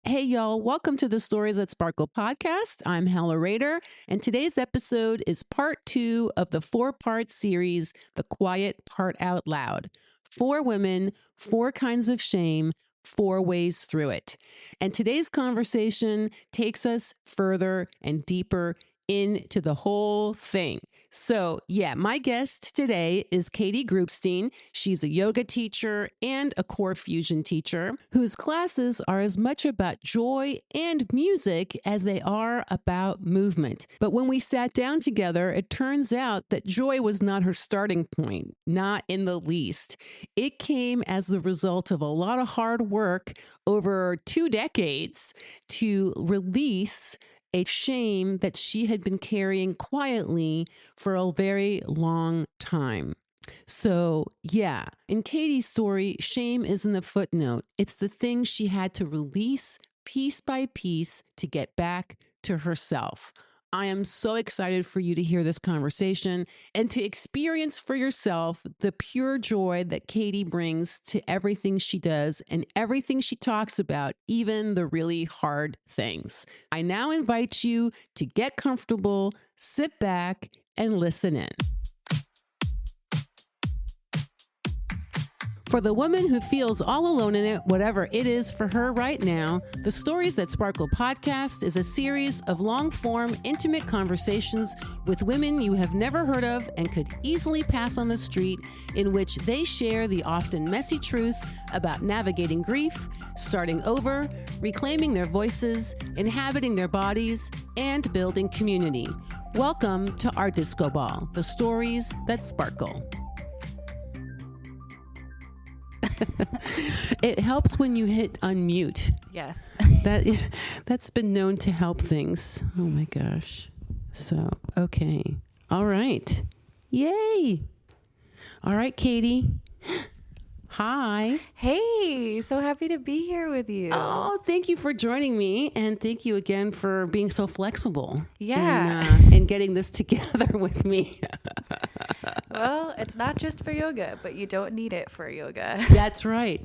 Hey, y'all, welcome to the Stories That Sparkle podcast. I'm Hella Rader, and today's episode is part 2 of the 4-part series, The Quiet Part Out Loud. 4 women, 4 kinds of shame, 4 ways through it. And today's conversation takes us further and deeper into the whole thing. So, my guest today is Kayti Grubstein. She's a yoga teacher and a core fusion teacher whose classes are as much about joy and music as they are about movement. But when we sat down together, it turns out that joy was not her starting point, not in the least. It came as the result of a lot of hard work over 2 decades to release a shame that she had been carrying quietly for a very long time. So, in Katy's story, shame isn't a footnote. It's the thing she had to release piece by piece to get back to herself. I am so excited for you to hear this conversation and to experience for yourself the pure joy that Katy brings to everything she does and everything she talks about, even the really hard things. I now invite you to get comfortable, sit back, and listen in. For the woman who feels all alone in it, whatever it is for her right now, the Stories That Sparkle podcast is a series of long-form, intimate conversations with women you have never heard of and could easily pass on the street, in which they share the often messy truth about navigating grief, starting over, reclaiming their voices, inhabiting their bodies, and building community. Welcome to our Disco Ball, the Stories That Sparkle. It helps when you hit unmute. Yes. That's been known to help things. Oh my gosh. So, okay. All right. Yay. All right, Katy. Hi. Hey, so happy to be here with you. Oh, thank you for joining me. And thank you again for being so flexible. Yeah. And getting this together with me. Well, it's not just for yoga, but you don't need it for yoga. That's right.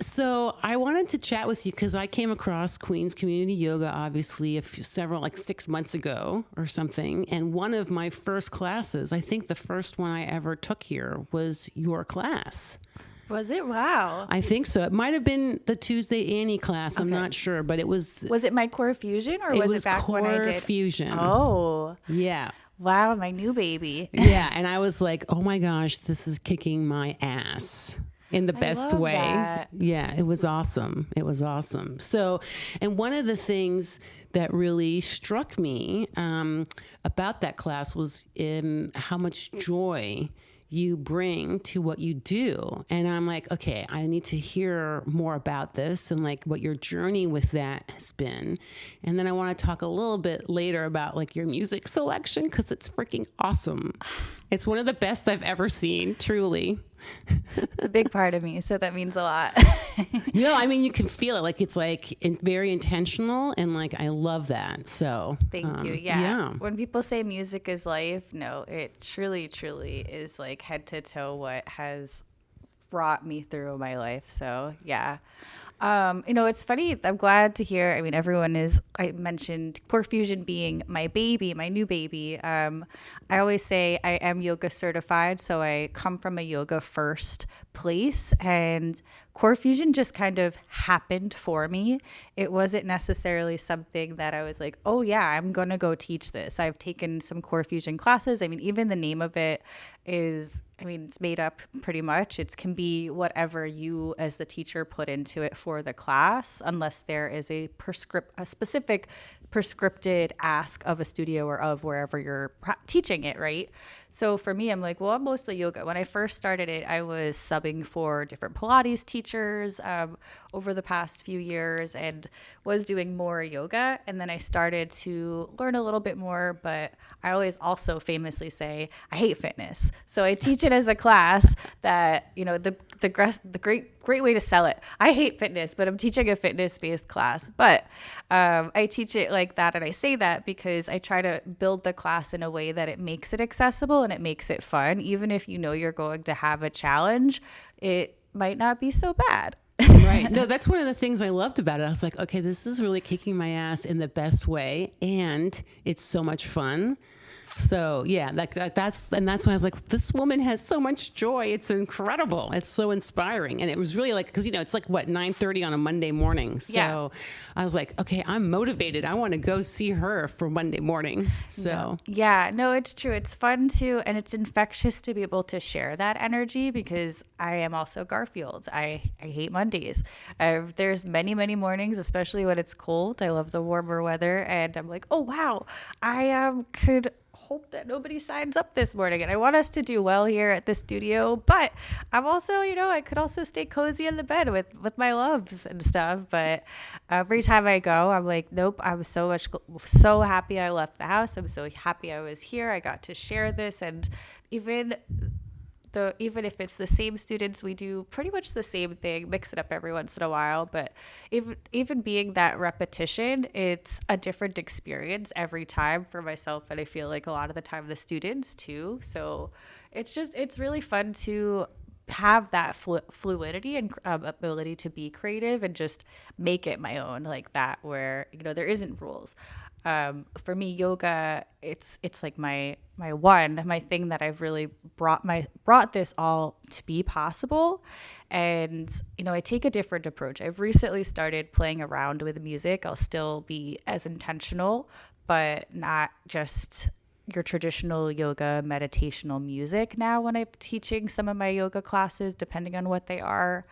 So I wanted to chat with you because I came across Queen's Community Yoga, obviously, 6 months ago or something. And one of my first classes, I think the first one I ever took here, was your class. Was it? Wow. I think so. It might have been the Tuesday Annie class. I'm not sure, but it was. Was it my core fusion or was it back when I did? Core fusion. Oh. Yeah. Wow, my new baby. Yeah. And I was like, oh my gosh, this is kicking my ass. In the best way. That. Yeah, it was awesome. So, and one of the things that really struck me about that class was how much joy you bring to what you do. And I'm like, okay, I need to hear more about this and like what your journey with that has been. And then I want to talk a little bit later about like your music selection because it's freaking awesome. It's one of the best I've ever seen, truly. It's a big part of me, so that means a lot. No, I mean, you can feel it. Like, it's like very intentional, and like, I love that. So Thank you. Yeah. When people say music is life, no, it truly, truly is like head to toe what has brought me through my life. So yeah. It's funny. I'm glad to hear. I mean, I mentioned core fusion being my baby, my new baby. I always say I am yoga certified. So I come from a yoga first place, and core fusion just kind of happened for me. It wasn't necessarily something that I was like, oh yeah, I'm going to go teach this. I've taken some core fusion classes. I mean, even the name of it is, it's made up pretty much. It can be whatever you as the teacher put into it for the class, unless there is a specific prescripted ask of a studio or of wherever you're teaching it, right? So for me, I'm like, well, I'm mostly yoga. When I first started it, I was subbing for different Pilates teachers over the past few years and was doing more yoga. And then I started to learn a little bit more, but I always also famously say, I hate fitness. So I teach it as a class that, the great way to sell it. I hate fitness, but I'm teaching a fitness-based class. But I teach it like that, and I say that because I try to build the class in a way that it makes it accessible and it makes it fun. Even if you know you're going to have a challenge, it might not be so bad. Right. No, that's one of the things I loved about it. I was like, okay, this is really kicking my ass in the best way, and it's so much fun. So yeah, that's why I was like, this woman has so much joy. It's incredible. It's so inspiring. And it was really like, because it's like what, 9:30 on a Monday morning. So I was like, okay, I'm motivated. I want to go see her for Monday morning. So no, it's true. It's fun too, and it's infectious to be able to share that energy, because I am also Garfield. I hate Mondays. There's many mornings, especially when it's cold. I love the warmer weather, and I'm like, oh wow, I could hope that nobody signs up this morning, and I want us to do well here at the studio, but I'm also, I could also stay cozy in the bed with my loves and stuff. But every time I go, I'm like, nope, I'm so happy I left the house. I'm so happy I was here. I got to share this. And even if it's the same students, we do pretty much the same thing, mix it up every once in a while. But even being that repetition, it's a different experience every time for myself. And I feel like a lot of the time the students too. So it's really fun to have that fluidity and ability to be creative and just make it my own, like that, where there isn't rules. For me, yoga, it's like my thing that I've really brought this all to be possible. And I take a different approach. I've recently started playing around with music. I'll still be as intentional, but not just your traditional yoga meditational music now when I'm teaching some of my yoga classes, depending on what they are.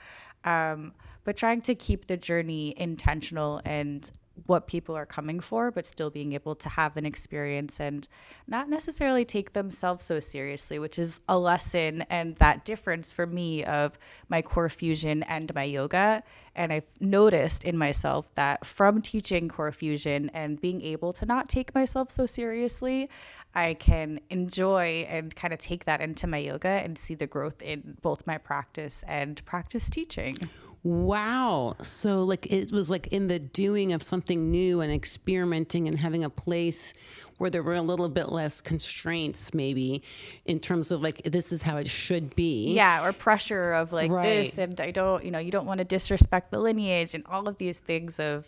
But trying to keep the journey intentional and what people are coming for, but still being able to have an experience and not necessarily take themselves so seriously, which is a lesson and that difference for me of my core fusion and my yoga. And I've noticed in myself that from teaching core fusion and being able to not take myself so seriously, I can enjoy and kind of take that into my yoga and see the growth in both my practice and practice teaching. Wow. So like it was like in the doing of something new and experimenting and having a place where there were a little bit less constraints, maybe in terms of like, this is how it should be. Yeah. Or pressure of like this. And I don't, you don't want to disrespect the lineage and all of these things of,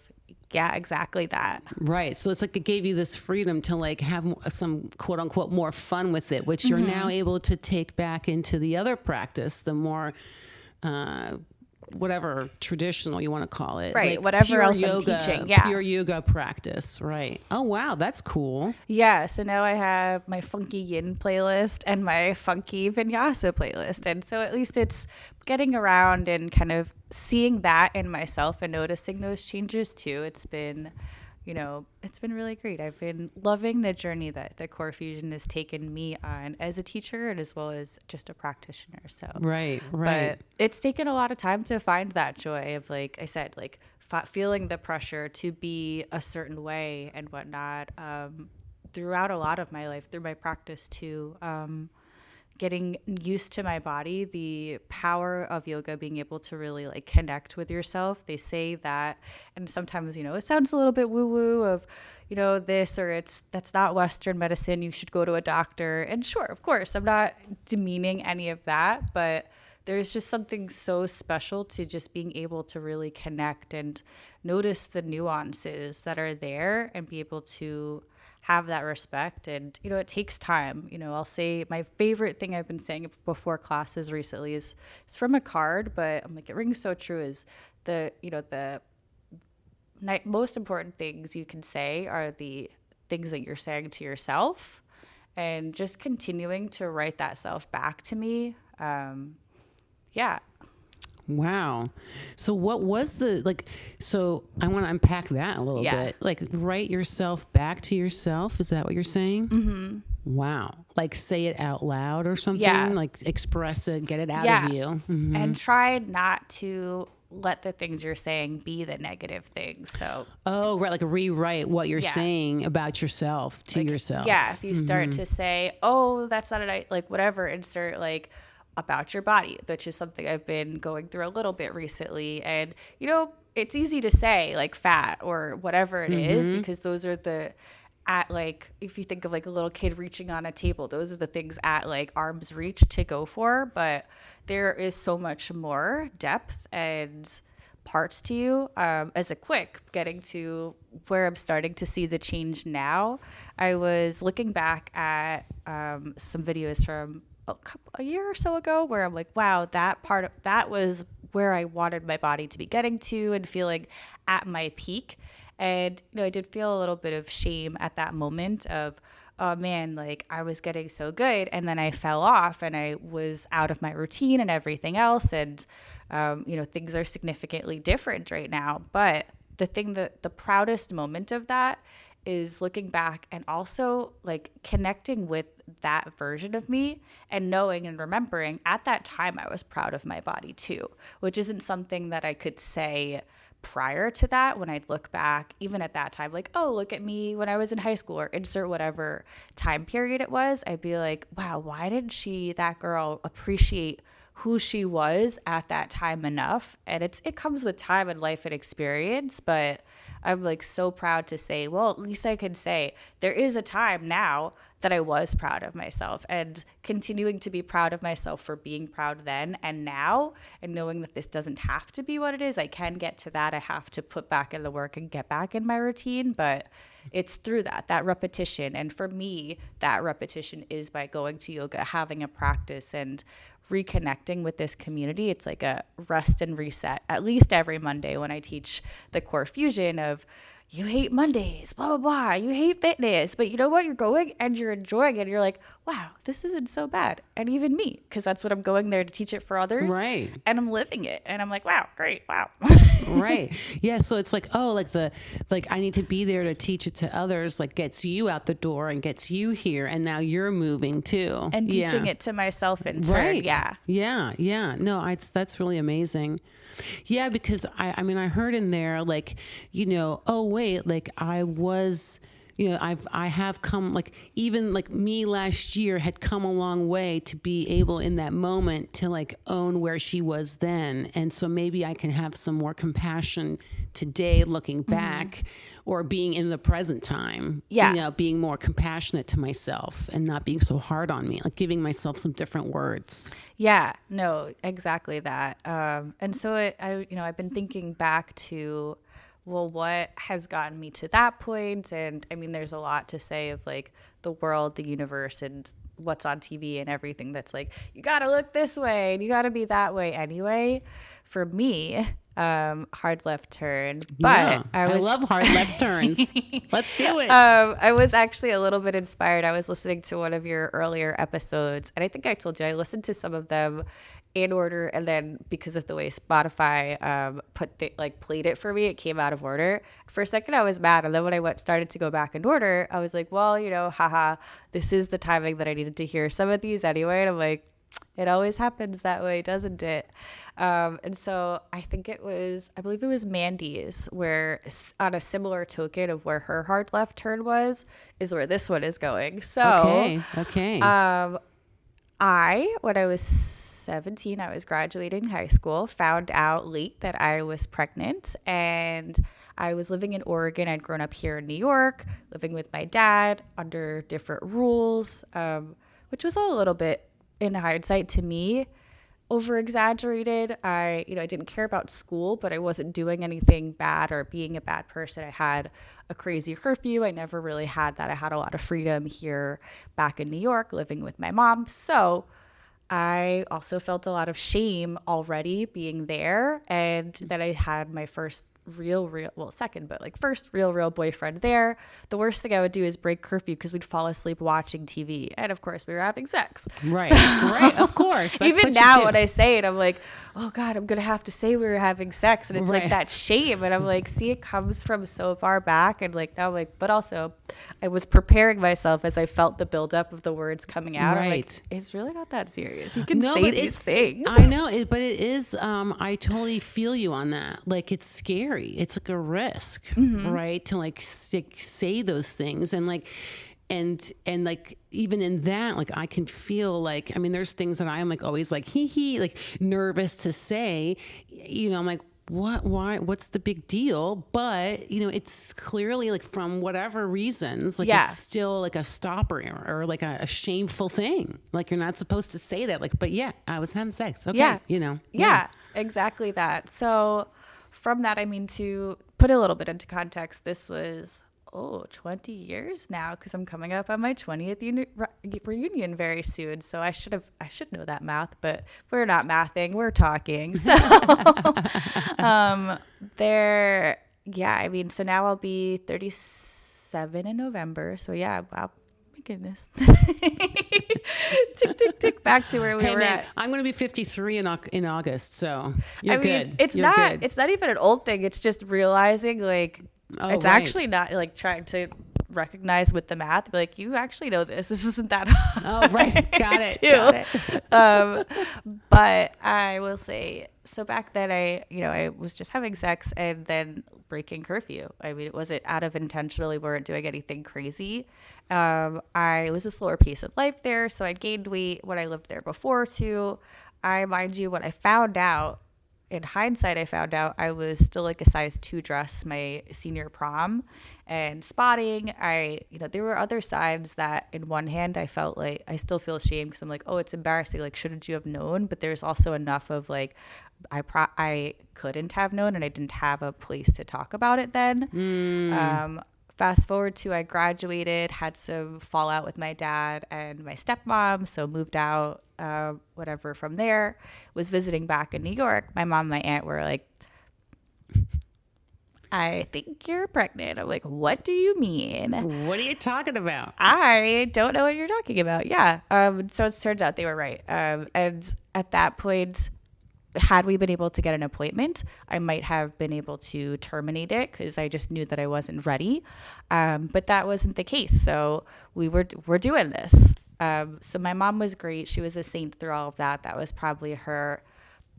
yeah, exactly that. Right. So it's like it gave you this freedom to like have some quote unquote more fun with it, which you're now able to take back into the other practice, the more, whatever traditional you want to call it, right? Like whatever else yoga, I'm teaching, yeah, pure yoga practice, right? Oh wow, that's cool. Yeah. So now I have my funky yin playlist and my funky vinyasa playlist, and so at least it's getting around and kind of seeing that in myself and noticing those changes too. It's been really great. I've been loving the journey that the core fusion has taken me on as a teacher and as well as just a practitioner. So right. But it's taken a lot of time to find that joy of, like I said, like feeling the pressure to be a certain way and whatnot throughout a lot of my life, through my practice too. Getting used to my body, the power of yoga, being able to really like connect with yourself. They say that, and sometimes, it sounds a little bit woo woo of, this or that's not Western medicine. You should go to a doctor. And sure, of course, I'm not demeaning any of that, but there's just something so special to just being able to really connect and notice the nuances that are there and be able to have that respect. And it takes time. I'll say my favorite thing I've been saying before classes recently is it's from a card, but I'm like, it rings so true, is the most important things you can say are the things that you're saying to yourself, and just continuing to write that self back to me. Yeah. Wow. So what was so I want to unpack that a little bit. Like write yourself back to yourself. Is that what you're saying? Mm-hmm. Wow. Like say it out loud or something, like express it, get it out of you. Mm-hmm. And try not to let the things you're saying be the negative things. So, right. Like rewrite what you're saying about yourself to yourself. Yeah. If you start to say, oh, that's not whatever, insert about your body, which is something I've been going through a little bit recently. And, it's easy to say like fat or whatever it is, because those are if you think of like a little kid reaching on a table, those are the things at like arm's reach to go for. But there is so much more depth and parts to you. As a quick getting to where I'm starting to see the change now, I was looking back at some videos from a year or so ago where I'm like, wow, that was where I wanted my body to be getting to and feeling at my peak. And, I did feel a little bit of shame at that moment of, oh man, like I was getting so good and then I fell off and I was out of my routine and everything else. And, things are significantly different right now. But the proudest moment of that is looking back and also like connecting with that version of me and knowing and remembering at that time I was proud of my body too, which isn't something that I could say prior to that when I'd look back, even at that time, like, oh, look at me when I was in high school or insert whatever time period it was. I'd be like, wow, why did that girl appreciate who she was at that time enough? And it comes with time and life and experience, but I'm like so proud to say, well, at least I can say there is a time now that I was proud of myself and continuing to be proud of myself for being proud then and now, and knowing that this doesn't have to be what it is. I can get to that. I have to put back in the work and get back in my routine, but it's through that repetition. And for me, that repetition is by going to yoga, having a practice and reconnecting with this community. It's like a rest and reset, at least every Monday when I teach the core fusion of, you hate Mondays, blah, blah, blah. You hate fitness, but you know what? You're going and you're enjoying it. And you're like, wow, this isn't so bad. And even me, because that's what I'm going there to teach it for others. Right. And I'm living it. And I'm like, wow, great. Wow. Right. Yeah. So it's like, oh, I need to be there to teach it to others, like gets you out the door and gets you here. And now you're moving too. And teaching it to myself in turn. Right. Yeah. Yeah. Yeah. No, that's really amazing. Yeah. Because I mean, I heard in there, like, oh, wait, like I was, I have come, like, even like me last year had come a long way to be able in that moment to like own where she was then. And so maybe I can have some more compassion today looking back or being in the present time, being more compassionate to myself and not being so hard on me, like giving myself some different words. Yeah, no, exactly that. And so I've been thinking back to, well, what has gotten me to that point? And I mean, there's a lot to say of like the world, the universe, and what's on TV and everything that's like, you got to look this way and you got to be that way anyway. For me, hard left turn. But I love hard left turns. Let's do it. I was actually a little bit inspired. I was listening to one of your earlier episodes, and I think I told you I listened to some of them in order, and then because of the way Spotify played it for me, it came out of order. For a second I was mad, and then when I started to go back in order, I was like, well, haha, this is the timing that I needed to hear some of these anyway. And I'm like, it always happens that way, doesn't it? And so I believe it was Mandy's, where on a similar token of where her hard left turn is where this one is going. So okay. When I was 17, I was graduating high school, found out late that I was pregnant, and I was living in Oregon. I'd grown up here in New York, living with my dad under different rules, which was all a little bit, in hindsight to me, over exaggerated. I didn't care about school, but I wasn't doing anything bad or being a bad person. I had a crazy curfew. I never really had that. I had a lot of freedom here back in New York, living with my mom. So I also felt a lot of shame already being there. And then I had my first first real boyfriend there. The worst thing I would do is break curfew because we'd fall asleep watching TV. And of course we were having sex. Right. Right. Of course. That's even now when I say it, I'm like, oh God, I'm going to have to say we were having sex. And it's like that shame. And I'm like, see, it comes from so far back. And like, now I'm like, but also I was preparing myself as I felt the buildup of the words coming out. Right. I'm like, it's really not that serious. You can say these things. I know it, but it is, I totally feel you on that. Like, it's scary. It's like a risk, right? To like say those things and like, and like, even in that, like, I can feel like, I mean, there's things that I am like, always like, like nervous to say, I'm like, why, what's the big deal? But, it's clearly like from whatever reasons, like it's still like a stopper or like a shameful thing. Like, you're not supposed to say that. Like, but yeah, I was having sex. Okay. Yeah, exactly that. So from that, I mean, to put a little bit into context, this was 20 years now, because I'm coming up on my 20th reunion very soon. So I should know that math, but we're not mathing, we're talking. So I mean, so now I'll be 37 in November. So yeah, wow, my goodness. Tick, back to where we were at. I'm going to be 53 in August, so you're good. It's not even an old thing. It's just realizing, like, it's actually not, like, trying to recognize with the math, like, you actually know this isn't that hard. Oh, right. Got it. But I will say, so back then I was just having sex and then breaking curfew. I mean, it wasn't out of intentionally, we weren't doing anything crazy. I was a slower pace of life there, so I gained weight when I lived there before too. Mind you, when I found out, in hindsight, I found out I was still like a size 2 dress my senior prom, and spotting. There were other signs that, in one hand, I felt like I still feel ashamed because I'm like, oh, it's embarrassing. Like, shouldn't you have known? But there's also enough of like, I couldn't have known, and I didn't have a place to talk about it then. Fast forward to I graduated, had some fallout with my dad and my stepmom, so moved out, whatever from there. Was visiting back in New York. My mom and my aunt were like, I think you're pregnant. I'm like, what do you mean? What are you talking about? I don't know what you're talking about. Yeah. So it turns out they were right. And at that point, had we been able to get an appointment, I might have been able to terminate it because I just knew that I wasn't ready. But that wasn't the case. So we're doing this. So my mom was great. She was a saint through all of that. That was probably her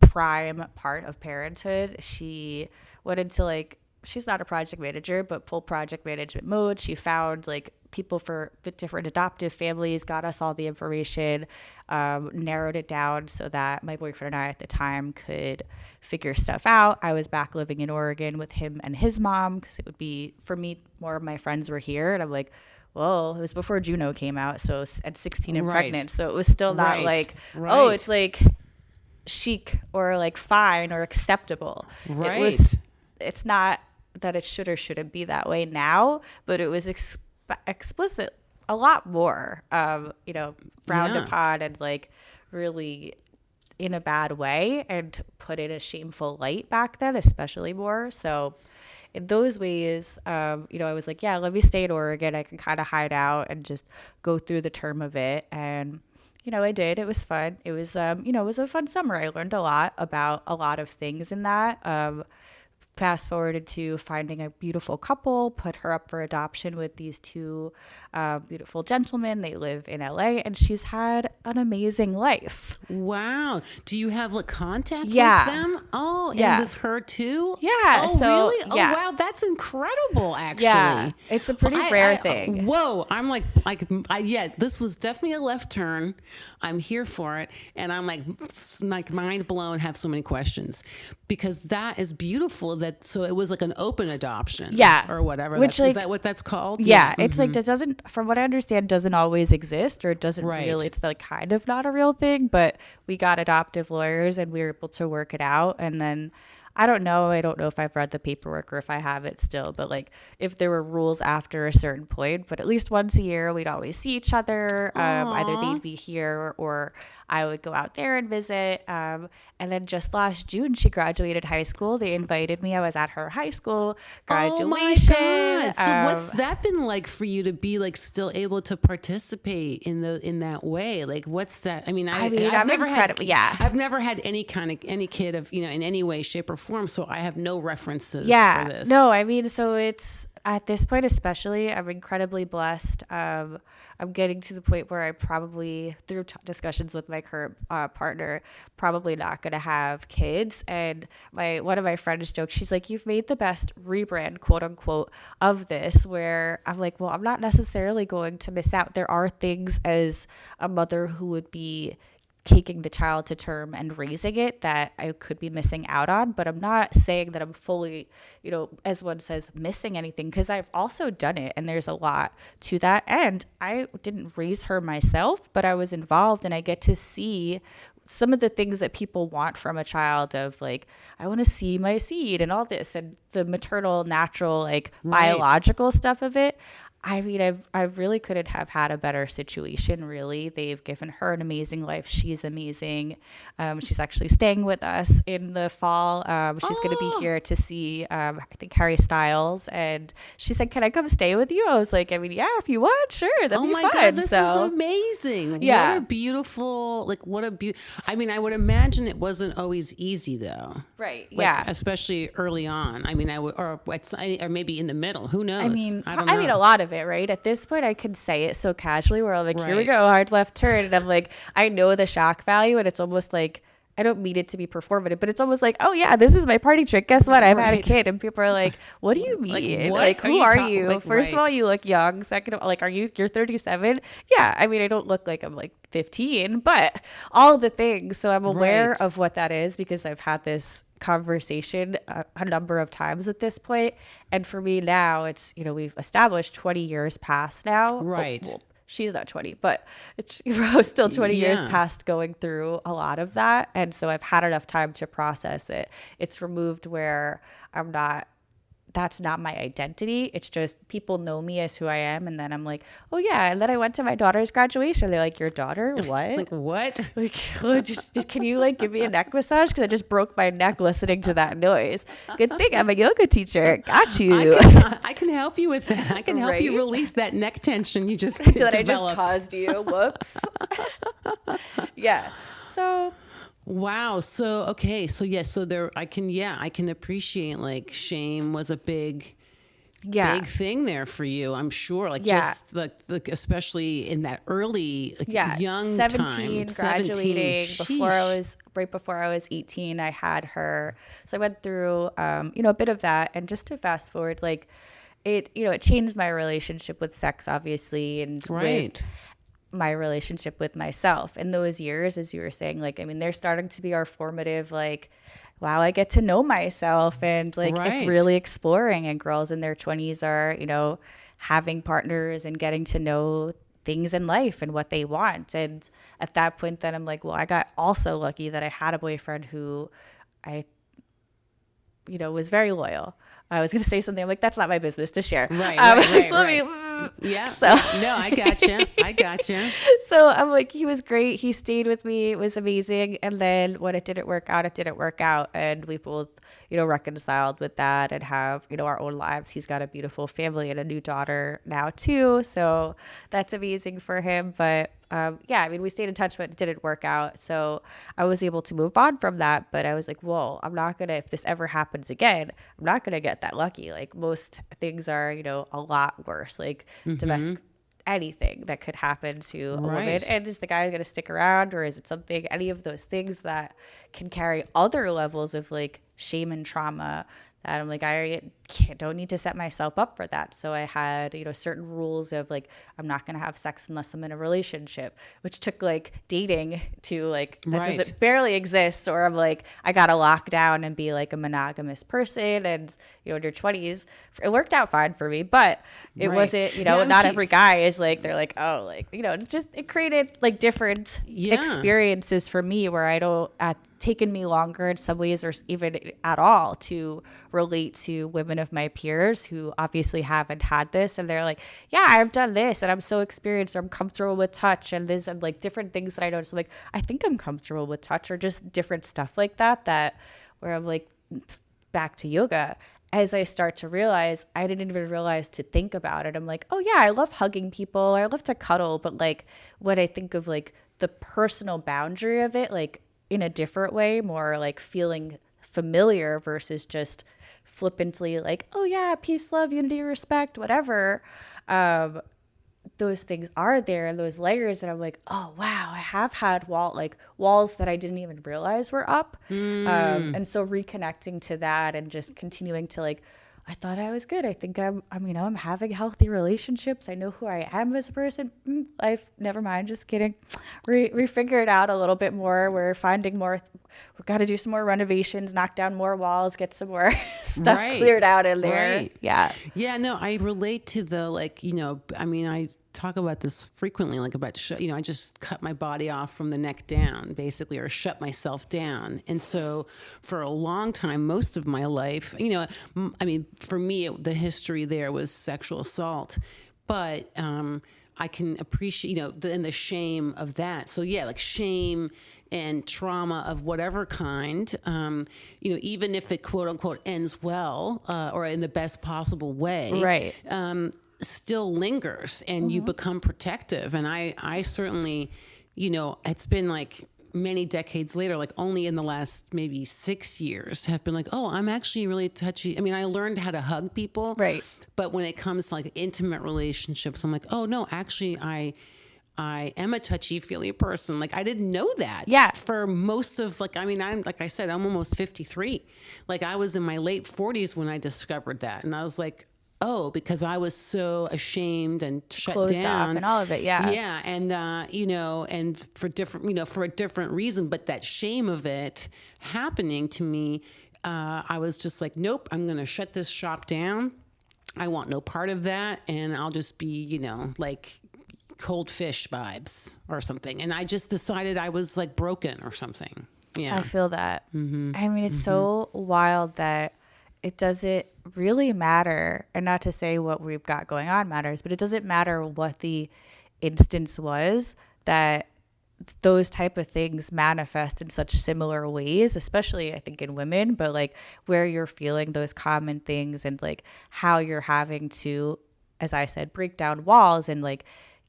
prime part of parenthood. She went into, like, she's not a project manager, but full project management mode. She found like people for different adoptive families, got us all the information, narrowed it down so that my boyfriend and I at the time could figure stuff out. I was back living in Oregon with him and his mom because it would be, for me, more of my friends were here. And I'm like, well, it was before Juno came out. So at 16 and pregnant. So it was still not like, oh, it's like chic or like fine or acceptable. Right. It's not that it should or shouldn't be that way now, but it was explicit a lot more, frowned upon and like really in a bad way and put in a shameful light back then, especially more. So in those ways, I was like, yeah, let me stay in Oregon. I can kind of hide out and just go through the term of it. And, I did. It was fun. It was, it was a fun summer. I learned a lot about a lot of things in that. Fast forwarded to finding a beautiful couple, put her up for adoption with these two beautiful gentlemen. They live in LA, and she's had an amazing life. Wow. Do you have like contact with them? Oh, yeah. And with her too? Yeah. Oh, really? Oh, yeah. wow. That's incredible, actually. Yeah. It's a pretty rare thing. Whoa. I'm like, this was definitely a left turn. I'm here for it. And I'm like mind blown, have so many questions because that is beautiful. So it was like an open adoption, or whatever. Is that what that's called? Yeah, it's like it doesn't, from what I understand, doesn't always exist, or it doesn't really. It's like kind of not a real thing. But we got adoptive lawyers, and we were able to work it out. And then I don't know if I've read the paperwork or if I have it still, but like if there were rules after a certain point. But at least once a year, we'd always see each other. Either they'd be here or I would go out there and visit. And then just last June, she graduated high school. They invited me. I was at her high school graduation. Oh my God. So what's that been like for you to be like still able to participate in that way? Like, what's that? I mean, I've never had any kid of, in any way, shape or form. So I have no references for this. No, I mean, so it's at this point, especially, I'm incredibly blessed. I'm getting to the point where I probably, through discussions with my current partner, probably not going to have kids. And one of my friends joked, she's like, you've made the best rebrand, quote unquote, of this, where I'm like, well, I'm not necessarily going to miss out. There are things as a mother who would be taking the child to term and raising it that I could be missing out on, but I'm not saying that I'm fully, as one says, missing anything, because I've also done it and there's a lot to that. And I didn't raise her myself, but I was involved, and I get to see some of the things that people want from a child of like, I want to see my seed and all this, and the maternal, natural, like biological stuff of it. I mean, I really couldn't have had a better situation, really. They've given her an amazing life. She's amazing. She's actually staying with us in the fall. She's going to be here to see, I think, Harry Styles. And she said, can I come stay with you? I was like, I mean, yeah, if you want, sure. That'd be fun. Oh my God, this is amazing. Yeah. What a beautiful, like, I mean, I would imagine it wasn't always easy, though. Right. Like, yeah. Especially early on. I mean, or maybe in the middle. Who knows? I mean, I don't know. I mean, a lot of it, right? At this point, I can say it so casually where I'm like, here we go, hard left turn. And I'm like, I know the shock value, and it's almost like, I don't mean it to be performative, but it's almost like, oh yeah, this is my party trick. Guess what? I've had a kid. And people are like, what do you mean? Like who are you? Like, first of all, you look young. Second of all, like, you're 37? Yeah. I mean, I don't look like I'm like 15, but all the things. So I'm aware of what that is because I've had this conversation a number of times at this point. And for me now, it's, we've established 20 years past now. Right. Well, she's not 20, but it's still 20 years past going through a lot of that. And so I've had enough time to process it. It's removed where that's not my identity. It's just people know me as who I am. And then I'm like, oh yeah. And then I went to my daughter's graduation. They're like, your daughter? What? Like what? Like, can you like give me a neck massage? Because I just broke my neck listening to that noise. Good thing I'm a yoga teacher. Got you. I can help you with that. I can help you release that neck tension you just that I just caused you. Whoops. Yeah. So. Wow. So, okay. So I can appreciate like shame was a big thing there for you. I'm sure just the especially in that early, young 17, time, graduating 17. Right before I was 18, I had her. So I went through, a bit of that. And just to fast forward, like it changed my relationship with sex, obviously. And with my relationship with myself in those years, as you were saying, like, I mean, they're starting to be our formative, like, wow, I get to know myself and like really exploring. And girls in their 20s are, having partners and getting to know things in life and what they want. And at that point, then I'm like, well, I got also lucky that I had a boyfriend who I, was very loyal. I was going to say something. I'm like, that's not my business to share. Yeah. So no, I gotcha. So I'm like, he was great. He stayed with me. It was amazing. And then when it didn't work out, And we both, reconciled with that and have, our own lives. He's got a beautiful family and a new daughter now too. So that's amazing for him. But I mean, we stayed in touch, but it didn't work out. So I was able to move on from that. But I was like, whoa, I'm not going to, if this ever happens again, I'm not going to get that lucky. Like most things are, a lot worse, like domestic, anything that could happen to a woman. And is the guy going to stick around, or is it something, any of those things that can carry other levels of like shame and trauma that I'm like, I don't need to set myself up for that. So I had, certain rules of like, I'm not going to have sex unless I'm in a relationship, which took like dating to like, that doesn't barely exist. Or I'm like, I got to lock down and be like a monogamous person. And, in your 20s, it worked out fine for me, but it wasn't, not every guy is like, they're like, oh, like, it created like different experiences for me where I don't, taken me longer in some ways or even at all to relate to women of my peers who obviously haven't had this, and they're like, yeah, I've done this and I'm so experienced, or I'm comfortable with touch and this, and like different things that I noticed. I'm like, I think I'm comfortable with touch, or just different stuff like that where I'm like, back to yoga. As I start to realize, I didn't even realize to think about it. I'm like, oh yeah, I love hugging people, I love to cuddle, but like when I think of like the personal boundary of it, like in a different way, more like feeling familiar versus just flippantly like, oh yeah, peace, love, unity, respect, whatever. Those things are there, and those layers that I'm like, oh wow, I have had walls that I didn't even realize were up. And so reconnecting to that and just continuing to like, I thought I was good. I think I'm having healthy relationships. I know who I am as a person. Life, never mind. Just kidding. We figured out a little bit more. We're finding more. We've got to do some more renovations, knock down more walls, get some more stuff cleared out in there. Yeah. No, I relate to the, like, I mean, talk about this frequently, like about, I just cut my body off from the neck down, basically, or shut myself down. And so for a long time, most of my life, I mean, for me, the history there was sexual assault, but I can appreciate, and the shame of that. So yeah, like shame and trauma of whatever kind, even if it quote unquote ends well, or in the best possible way, Right. Still lingers, and you become protective. And I certainly, it's been like many decades later, like only in the last maybe 6 years have been like, oh, I'm actually really touchy. I mean, I learned how to hug people. Right. But when it comes to like intimate relationships, I'm like, oh no, actually I am a touchy-feely person. Like I didn't know that. Yeah. For most of I'm like I said, I'm almost 53. Like I was in my late 40s when I discovered that. And I was like, oh, because I was so ashamed and shut Closed down off and all of it. Yeah. Yeah. And, and for different, for a different reason, but that shame of it happening to me, I was just like, nope, I'm going to shut this shop down. I want no part of that. And I'll just be, like cold fish vibes or something. And I just decided I was like broken or something. Yeah. I feel that. I mean, it's so wild that it doesn't really matter, and not to say what we've got going on matters, but it doesn't matter what the instance was, that those type of things manifest in such similar ways, especially I think in women, but like where you're feeling those common things and like how you're having to, as I said, break down walls and like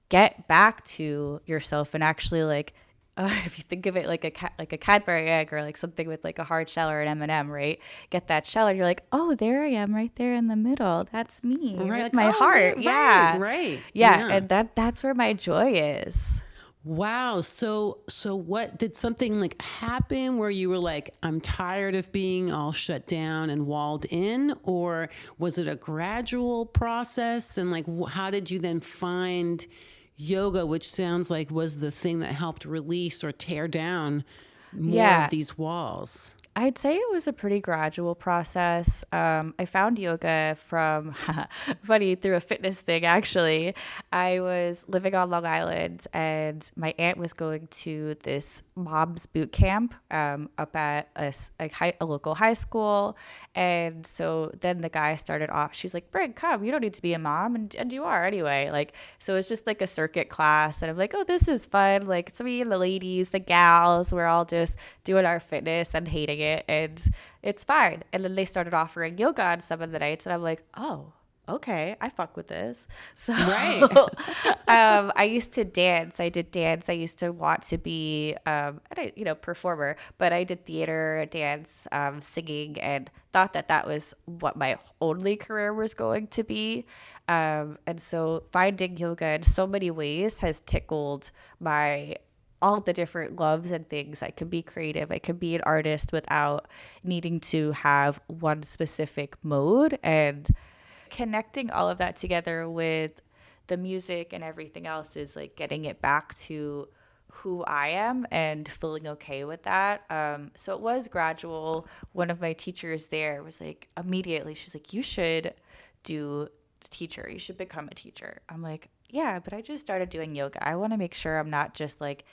get back to yourself and actually like, if you think of it like a Cadbury egg or like something with like a hard shell or an M&M, right? Get that shell and you're like, oh, there I am right there in the middle. That's me. Right. Like, my heart. Right, yeah. Right. Yeah. And that's where my joy is. Wow. So what did something like happen where you were like, I'm tired of being all shut down and walled in? Or was it a gradual process? And like, how did you then find yoga, which sounds like was the thing that helped release or tear down more of these walls? I'd say it was a pretty gradual process. I found yoga from, funny, through a fitness thing, actually. I was living on Long Island, and my aunt was going to this mom's boot camp up at a local high school. And so then the guy started off, she's like, Brig, come, you don't need to be a mom. And you are anyway. Like, so it's just like a circuit class. And I'm like, oh, this is fun. Like, it's me and the ladies, the gals, we're all just doing our fitness and hating it, and it's fine. And then they started offering yoga on some of the nights, and I'm like, oh, okay, I fuck with this. So right. I used to dance. I did dance. I used to want to be performer, but I did theater, dance, singing, and thought that was what my only career was going to be. And so finding yoga in so many ways has tickled my all the different loves and things. I can be creative. I can be an artist without needing to have one specific mode, and connecting all of that together with the music and everything else is like getting it back to who I am and feeling okay with that. So it was gradual. One of my teachers there was like, immediately, she's like, you should do teacher. You should become a teacher. I'm like, yeah, but I just started doing yoga. I want to make sure I'm not just like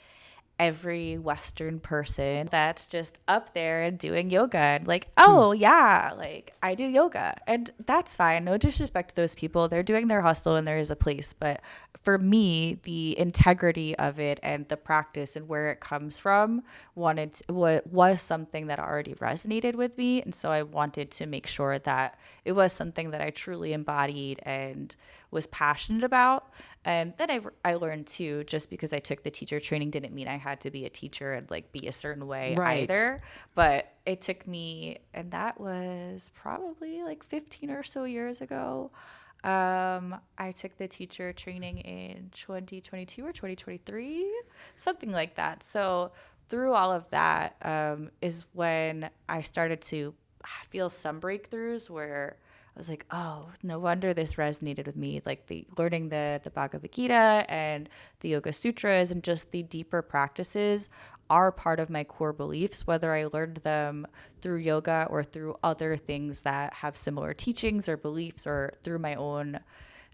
every Western person that's just up there and doing yoga and like, oh yeah, like I do yoga, and that's fine. No disrespect to those people. They're doing their hustle and there is a place. But for me, the integrity of it and the practice and where it comes from was something that already resonated with me. And so I wanted to make sure that it was something that I truly embodied and was passionate about. And then I learned too, just because I took the teacher training didn't mean I had to be a teacher and like be a certain way either. But it took me, and that was probably like 15 or so years ago. I took the teacher training in 2022 or 2023, something like that. So through all of that is when I started to feel some breakthroughs where I was like, oh, no wonder this resonated with me. Like learning the Bhagavad Gita and the Yoga Sutras and just the deeper practices are part of my core beliefs, whether I learned them through yoga or through other things that have similar teachings or beliefs or through my own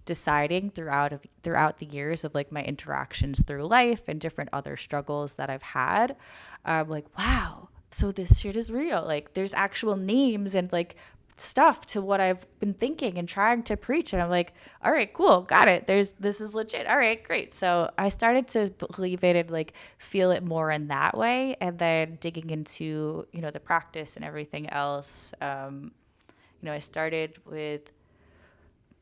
deciding throughout the years of like my interactions through life and different other struggles that I've had, like, wow, so this shit is real. Like there's actual names and like stuff to what I've been thinking and trying to preach. And I'm like, all right, cool, got it. This is legit. All right, great. So I started to believe it and like feel it more in that way. And then digging into, the practice and everything else, I started with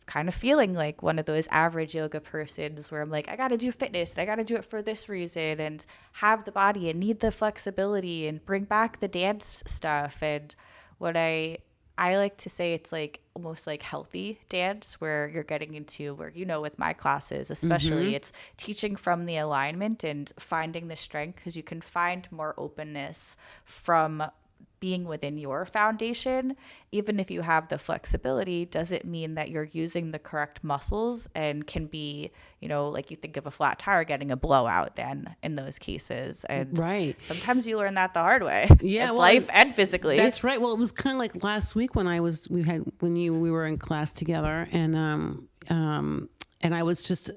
kind of feeling like one of those average yoga persons where I'm like, I got to do fitness and I got to do it for this reason and have the body and need the flexibility and bring back the dance stuff. And what I like to say, it's like almost like healthy dance where you're getting into where, with my classes, especially it's teaching from the alignment and finding the strength, because you can find more openness from being within your foundation. Even if you have the flexibility, does it mean that you're using the correct muscles and can be, like you think of a flat tire getting a blowout then in those cases. And right. Sometimes you learn that the hard way. Yeah. Well, life and physically. That's right. Well, it was kind of like last week when we were in class together, and I was just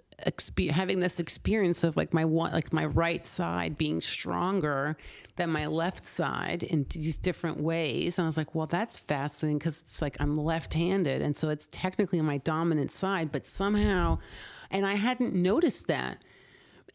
having this experience of like my right side being stronger than my left side in these different ways. And I was like, well, that's fascinating, because it's like I'm left-handed. And so it's technically my dominant side, but somehow, and I hadn't noticed that.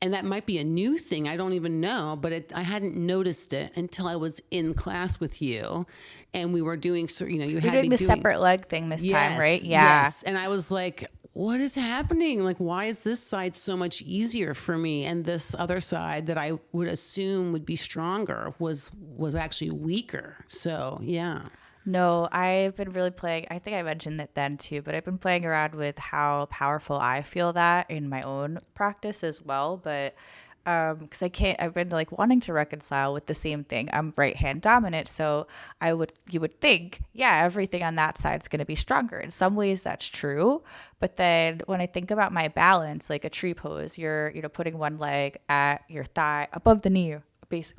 And that might be a new thing. I don't even know, but I hadn't noticed it until I was in class with you, and we were doing, You're doing the separate leg thing this time, right? Yeah. Yes. And I was like, what is happening? Like, why is this side so much easier for me? And this other side that I would assume would be stronger was actually weaker. So, yeah. No, I've been really playing, I think I mentioned it then too, but I've been playing around with how powerful I feel that in my own practice as well. But because I've been like wanting to reconcile with the same thing. I'm right hand dominant, so you would think, yeah, everything on that side is going to be stronger. In some ways that's true, but then when I think about my balance, like a tree pose, you're putting one leg at your thigh above the knee,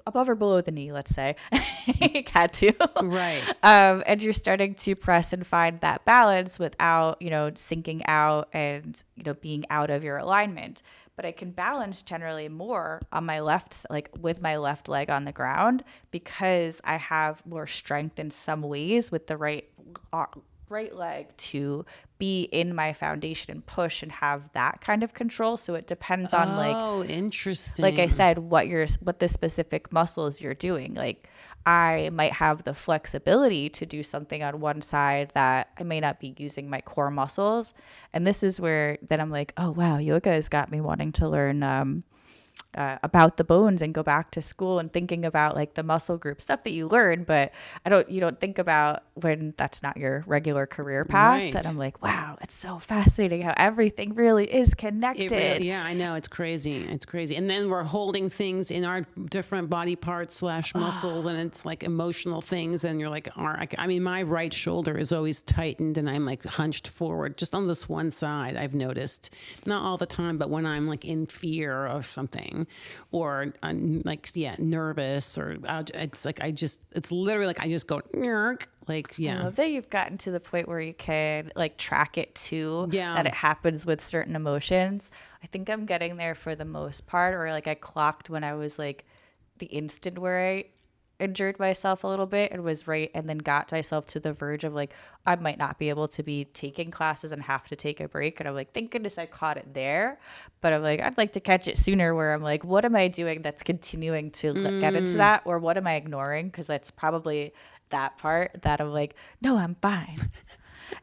above or below the knee, let's say. Got to. Right. And you're starting to press and find that balance without, sinking out and, being out of your alignment. But I can balance generally more on my left, like with my left leg on the ground, because I have more strength in some ways with the right leg to be in my foundation and push and have that kind of control. So it depends on interesting. Like I said, what the specific muscles you're doing. Like I might have the flexibility to do something on one side that I may not be using my core muscles. And this is where then I'm like, oh wow, yoga has got me wanting to learn about the bones and go back to school and thinking about like the muscle group stuff that you learn, but you don't think about when that's not your regular career path. Right. And I'm like, wow, it's so fascinating how everything really is connected. Yeah, I know. It's crazy. And then we're holding things in our different body parts / muscles, and it's like emotional things. And you're like, I mean, my right shoulder is always tightened and I'm like hunched forward just on this one side. I've noticed, not all the time, but when I'm like in fear of something, or I'm like, nervous, or it's like, it's literally like I just go, like, yeah. I love that you've gotten to the point where you can like track it too, that it happens with certain emotions. I think I'm getting there for the most part, or like I clocked when I was like the instant where I injured myself a little bit and was right, and then got myself to the verge of like I might not be able to be taking classes and have to take a break, and I'm like, thank goodness I caught it there. But I'm like, I'd like to catch it sooner, where I'm like, what am I doing that's continuing to get into that, or what am I ignoring? Because that's probably that part that I'm like, no, I'm fine.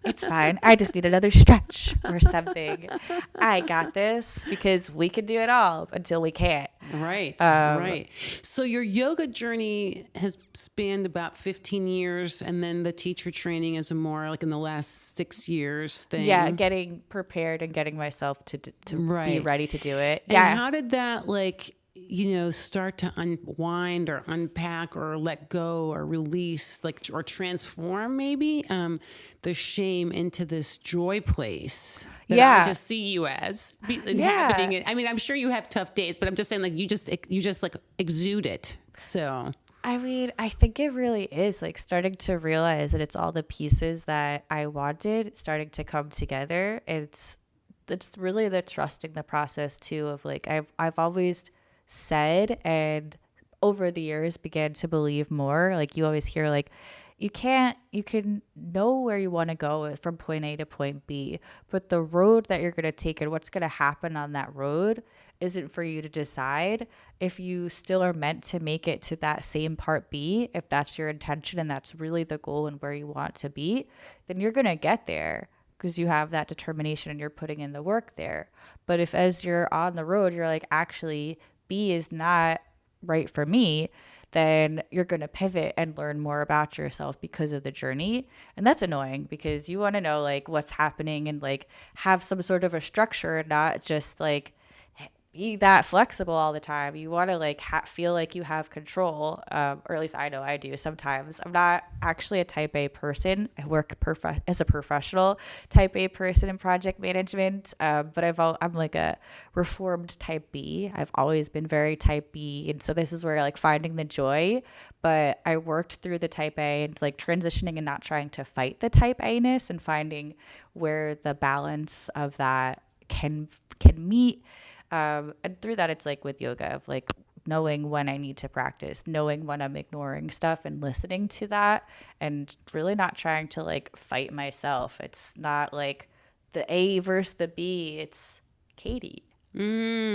It's fine. I just need another stretch or something. I got this, because we can do it all until we can't. Right. Right. So your yoga journey has spanned about 15 years, and then the teacher training is a more like in the last 6 years thing. Yeah. Getting prepared and getting myself to be ready to do it. And how did that start to unwind or unpack or let go or release, or transform maybe the shame into this joy place that I just see you as inhabiting it. I mean, I'm sure you have tough days, but I'm just saying, like, you just like exude it. So I mean, I think it really is like starting to realize that it's all the pieces that I wanted starting to come together. It's it's really the trusting the process too of like I've always said, and over the years began to believe more. Like you always hear like you can know where you want to go from point A to point B, but the road that you're going to take and what's going to happen on that road isn't for you to decide. If you still are meant to make it to that same part B, if that's your intention and that's really the goal and where you want to be, then you're going to get there because you have that determination and you're putting in the work there. But if as you're on the road, you're like, actually, B is not right for me, then you're going to pivot and learn more about yourself because of the journey. And that's annoying because you want to know like what's happening and like have some sort of a structure and not just like be that flexible all the time. You want to like feel like you have control, or at least I know I do sometimes. I'm not actually a type A person. I work as a professional type A person in project management, but I'm like a reformed type B. I've always been very type B, and so this is where like finding the joy. But I worked through the type A and like transitioning and not trying to fight the type A-ness and finding where the balance of that can meet. And through that, it's like with yoga of like knowing when I need to practice, knowing when I'm ignoring stuff and listening to that and really not trying to like fight myself. It's not like the A versus the B. It's Katie. Ooh,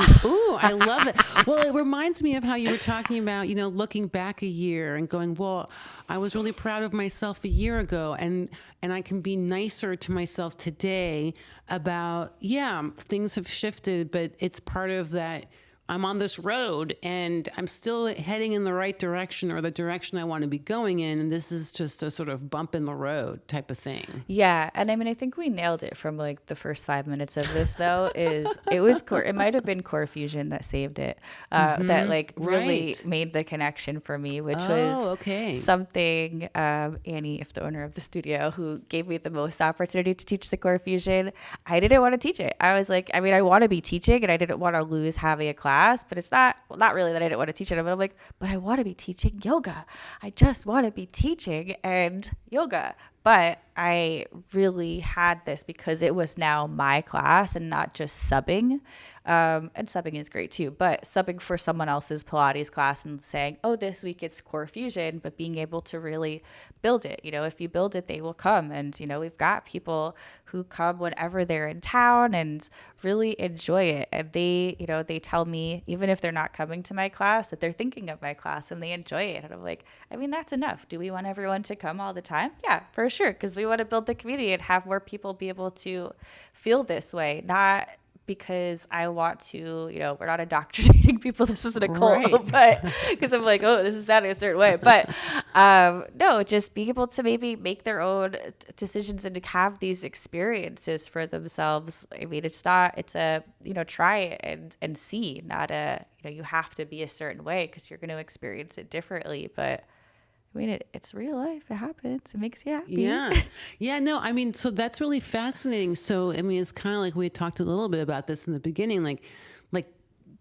I love it. Well, it reminds me of how you were talking about, looking back a year and going, well, I was really proud of myself a year ago, and I can be nicer to myself today about, things have shifted, but it's part of that. I'm on this road and I'm still heading in the right direction or the direction I want to be going in. And this is just a sort of bump in the road type of thing. Yeah. And I mean, I think we nailed it from like the first 5 minutes of this though, it might've been Core Fusion that saved it, that like really made the connection for me, which was something, Annie, if the owner of the studio, who gave me the most opportunity to teach the Core Fusion. I didn't want to teach it. I was like, I want to be teaching and I didn't want to lose having a class. But it's not really that I didn't want to teach it, but I'm like, but I want to be teaching yoga. I just want to be teaching and yoga. But I really had this because it was now my class and not just subbing. And subbing is great too, but subbing for someone else's Pilates class and saying, oh, this week it's Core Fusion, but being able to really build it. If you build it, they will come. And, we've got people who come whenever they're in town and really enjoy it. And they tell me, even if they're not coming to my class, that they're thinking of my class and they enjoy it. And I'm like, that's enough. Do we want everyone to come all the time? Yeah, for sure. Because we want to build the community and have more people be able to feel this way, not because I want to, we're not indoctrinating people. This isn't a cult, but because I'm like, oh, this is sounding a certain way. But no, just being able to maybe make their own decisions and to have these experiences for themselves. I mean, it's a, try it and see, not a, you have to be a certain way because you're going to experience it differently. But it's real life. It happens. It makes you happy. Yeah. Yeah. No, so that's really fascinating. So, it's kind of like we had talked a little bit about this in the beginning, like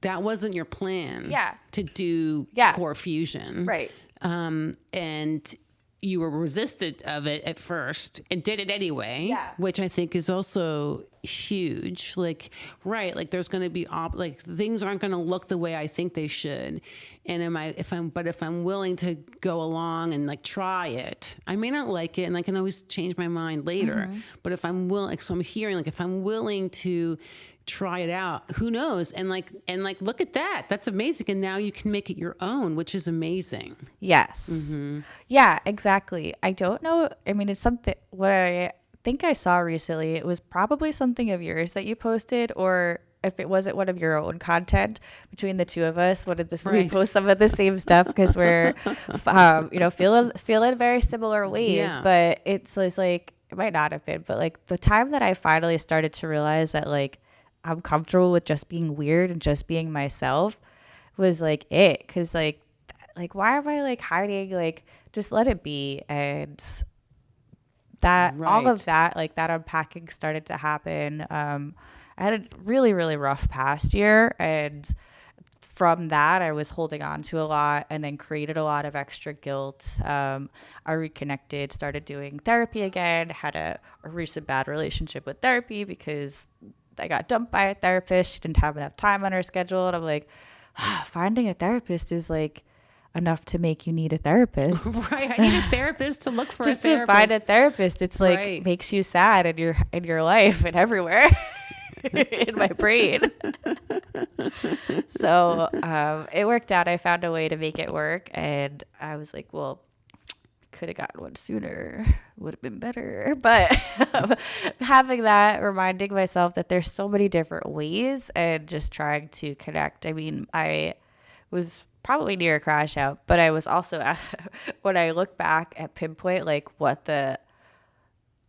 that wasn't your plan to do Core Fusion. Right. And you were resistant of it at first and did it anyway, which I think is also huge. Like there's going to be things aren't going to look the way I think they should. And if I'm willing to go along and try it, I may not like it and I can always change my mind later. But if I'm willing, so I'm hearing if I'm willing to try it out, who knows? And look at that. That's amazing. And now you can make it your own, which is amazing. Yes. Yeah, exactly. I don't know. It's something, what I think I saw recently, it was probably something of yours that you posted, or if it wasn't one of your own content, between the two of us, we post some of the same stuff because we're, feeling very similar ways, but it's like, it might not have been, but the time that I finally started to realize that I'm comfortable with just being weird and just being myself was it. Cause why am I hiding? Just let it be. And that, all of that, that unpacking started to happen. I had a really, really rough past year. And from that, I was holding on to a lot and then created a lot of extra guilt. I reconnected, started doing therapy again, had a recent bad relationship with therapy because I got dumped by a therapist. She didn't have enough time on her schedule. And I'm like, finding a therapist is like enough to make you need a therapist. Right. I need a therapist to look for Just a therapist. to find a therapist. It's like Right. makes you sad in your life and everywhere in my brain. So it worked out. I found a way to make it work. And I was like, well, could have gotten one sooner, would have been better. But having that, reminding myself that there's so many different ways and just trying to connect. I mean, I was probably near a crash out, but I was also, when I look back at pinpoint, like what the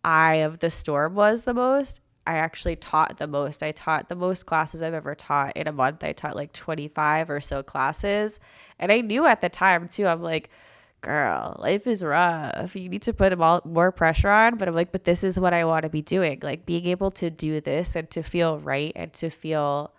eye of the storm was the most, I actually taught the most. I taught the most classes I've ever taught in a month. I taught like 25 or so classes. And I knew at the time too, I'm like, girl, life is rough. You need to put more pressure on. But I'm like, but this is what I want to be doing. Like being able to do this and to feel right and to feel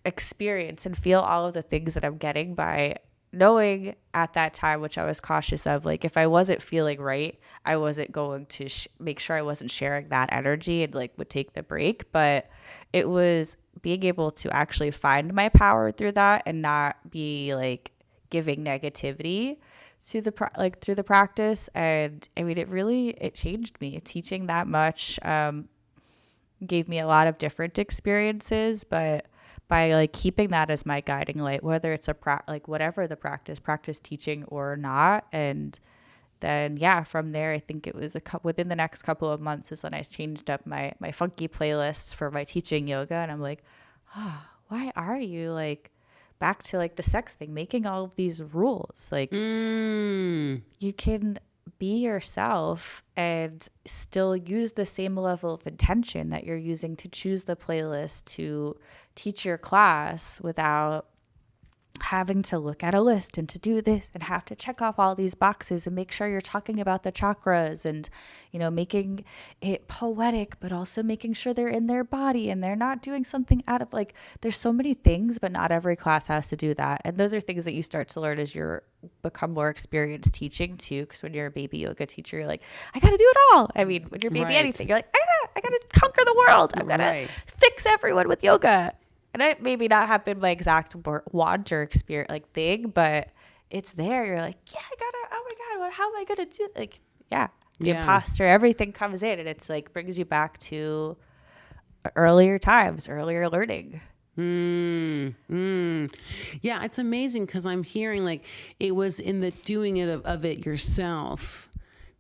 experience and feel all of the things that I'm getting by knowing at that time, which I was cautious of, like if I wasn't feeling right, I wasn't going to make sure I wasn't sharing that energy and like would take the break. But it was being able to actually find my power through that and not be like giving negativity to through the practice. And I mean, it changed me. Teaching that much gave me a lot of different experiences, but by like keeping that as my guiding light, whether it's whatever the practice teaching or not. And then, yeah, from there, I think it was within the next couple of months is when I changed up my funky playlists for my teaching yoga. And I'm like, why are you like back to like the sex thing, making all of these rules? Like you can be yourself and still use the same level of intention that you're using to choose the playlist to teach your class without having to look at a list and to do this and have to check off all these boxes and make sure you're talking about the chakras and, you know, making it poetic, but also making sure they're in their body and they're not doing something out of like, there's so many things, but not every class has to do that. And those are things that you start to learn as you're become more experienced teaching too. Because when you're a baby yoga teacher, you're like, I got to do it all. I mean, when you're baby anything, you're like, I gotta conquer the world. I'm gonna fix everyone with yoga. And it maybe not have been my exact want or experience like thing, but it's there. You're like, yeah, oh my God, how am I going to do it? Like, the imposter, everything comes in and it's like brings you back to earlier times, earlier learning. Yeah, it's amazing because I'm hearing like it was in the doing it of it yourself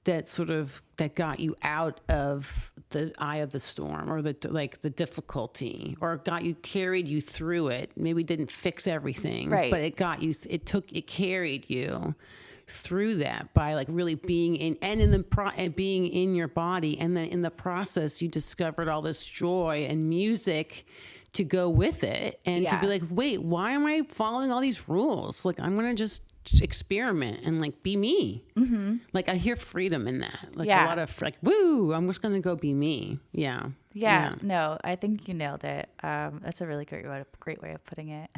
that got you out of the eye of the storm or the difficulty, or carried you through it. Maybe didn't fix everything, right? But it carried you through that by like really being being in your body, and then in the process you discovered all this joy and music to go with it, and to be like, wait, why am I following all these rules? Like I'm gonna just experiment and like be me. Like I hear freedom in that, like a lot of like, woo, I'm just gonna go be me. No, I think you nailed it. That's a really great way of putting it.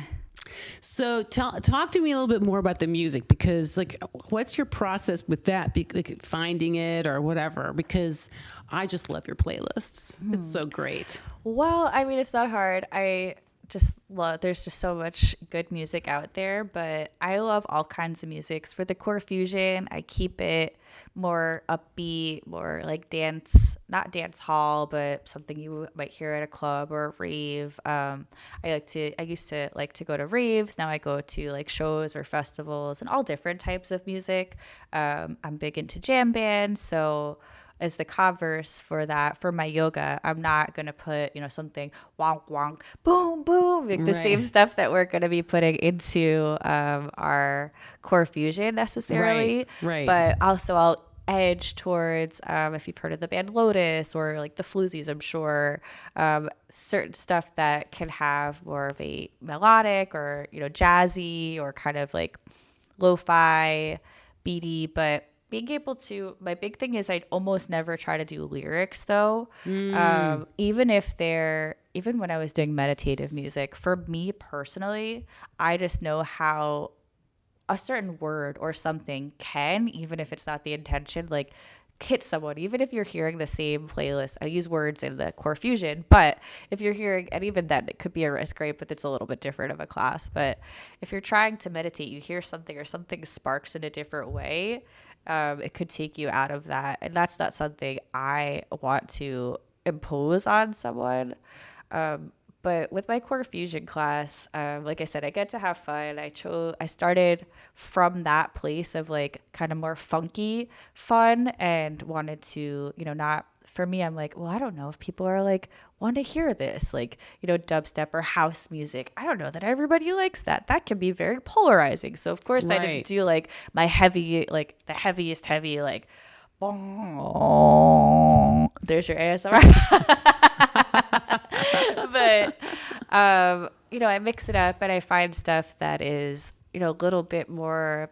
So talk to me a little bit more about the music, because like what's your process with that, like finding it or whatever, because I just love your playlists. It's so great. Well, I mean, it's not hard. I just love, there's just so much good music out there, but I love all kinds of music. For the core fusion, I keep it more upbeat, more like dance, not dance hall, but something you might hear at a club or a rave. I used to like to go to raves. Now I go to like shows or festivals and all different types of music. I'm big into jam bands, so as the converse for that, for my yoga, I'm not going to put, something wonk, wonk, boom, boom, like the same stuff that we're going to be putting into our core fusion necessarily. Right. But also I'll edge towards, if you've heard of the band Lotus or like the Floozies, I'm sure, certain stuff that can have more of a melodic or, jazzy or kind of like lo-fi, beaty, but being able to, my big thing is I almost never try to do lyrics though. Even when I was doing meditative music, for me personally, I just know how a certain word or something can, even if it's not the intention, like hit someone, even if you're hearing the same playlist. I use words in the core fusion, but if you're hearing, and even then it could be a risk, right? But it's a little bit different of a class. But if you're trying to meditate, you hear something or something sparks in a different way, it could take you out of that. And that's not something I want to impose on someone. But with my core fusion class, like I said, I get to have fun. I started from that place of like kind of more funky fun and wanted to, not for me, I'm like, well, I don't know if people are like, want to hear this, like, dubstep or house music. I don't know that everybody likes that. That can be very polarizing. So of course I didn't do like my heavy, like the heaviest heavy, like, there's your ASMR. But I mix it up and I find stuff that is a little bit more,